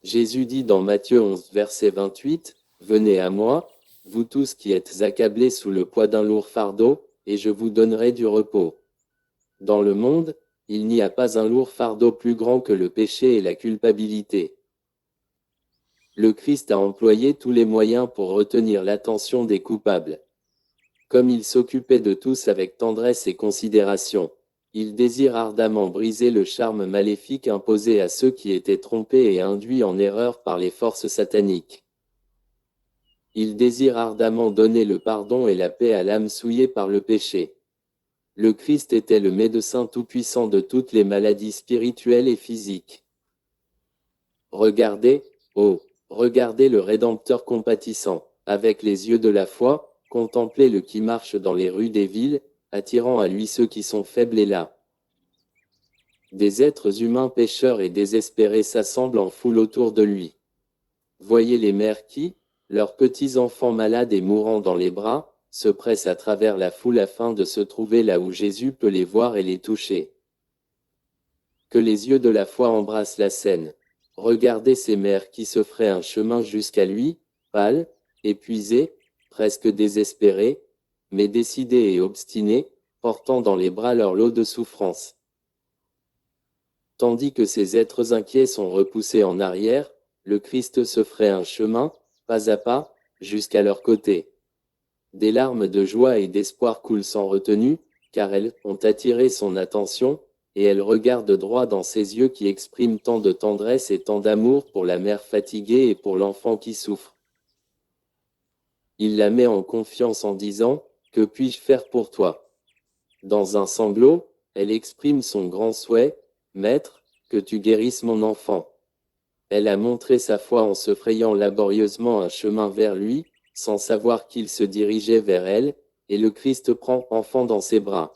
Jésus dit dans Matthieu 11 verset 28, « Venez à moi, vous tous qui êtes accablés sous le poids d'un lourd fardeau, et je vous donnerai du repos. » Dans le monde, il n'y a pas un lourd fardeau plus grand que le péché et la culpabilité. Le Christ a employé tous les moyens pour retenir l'attention des coupables. Comme il s'occupait de tous avec tendresse et considération, il désire ardemment briser le charme maléfique imposé à ceux qui étaient trompés et induits en erreur par les forces sataniques. Il désire ardemment donner le pardon et la paix à l'âme souillée par le péché. Le Christ était le médecin tout-puissant de toutes les maladies spirituelles et physiques. Regardez, oh, regardez le Rédempteur compatissant, avec les yeux de la foi, contemplez-le qui marche dans les rues des villes, attirant à lui ceux qui sont faibles et las. Des êtres humains pécheurs et désespérés s'assemblent en foule autour de lui. Voyez les mères qui, leurs petits-enfants malades et mourants dans les bras, se pressent à travers la foule afin de se trouver là où Jésus peut les voir et les toucher. Que les yeux de la foi embrassent la scène. Regardez ces mères qui se feraient un chemin jusqu'à lui, pâles, épuisées, presque désespérées, mais décidées et obstinées, portant dans les bras leur lot de souffrances. Tandis que ces êtres inquiets sont repoussés en arrière, le Christ se ferait un chemin, pas à pas, jusqu'à leur côté. Des larmes de joie et d'espoir coulent sans retenue, car elles ont attiré son attention, et elle regarde droit dans ses yeux qui expriment tant de tendresse et tant d'amour pour la mère fatiguée et pour l'enfant qui souffre. Il la met en confiance en disant, « Que puis-je faire pour toi ?» Dans un sanglot, elle exprime son grand souhait, « Maître, que tu guérisses mon enfant. » Elle a montré sa foi en se frayant laborieusement un chemin vers lui, sans savoir qu'il se dirigeait vers elle, et le Christ prend l'enfant dans ses bras.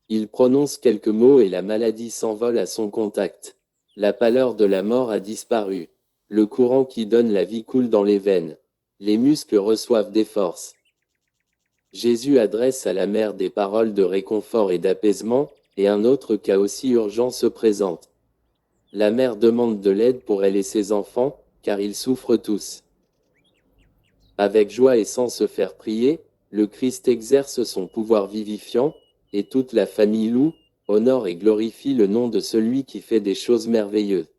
Il prononce quelques mots et la maladie s'envole à son contact. La pâleur de la mort a disparu. Le courant qui donne la vie coule dans les veines. Les muscles reçoivent des forces. Jésus adresse à la mère des paroles de réconfort et d'apaisement, et un autre cas aussi urgent se présente. La mère demande de l'aide pour elle et ses enfants, car ils souffrent tous. Avec joie et sans se faire prier, le Christ exerce son pouvoir vivifiant, et toute la famille loue, honore et glorifie le nom de celui qui fait des choses merveilleuses.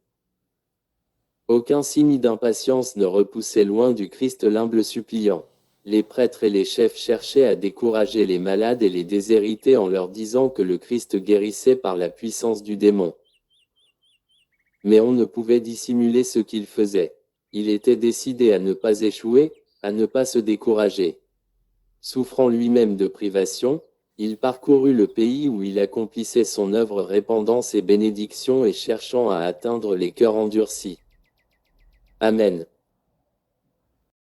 Aucun signe d'impatience ne repoussait loin du Christ l'humble suppliant. Les prêtres et les chefs cherchaient à décourager les malades et les déshérités en leur disant que le Christ guérissait par la puissance du démon. Mais on ne pouvait dissimuler ce qu'il faisait. Il était décidé à ne pas échouer, à ne pas se décourager. Souffrant lui-même de privations, il parcourut le pays où il accomplissait son œuvre répandant ses bénédictions et cherchant à atteindre les cœurs endurcis. Amen.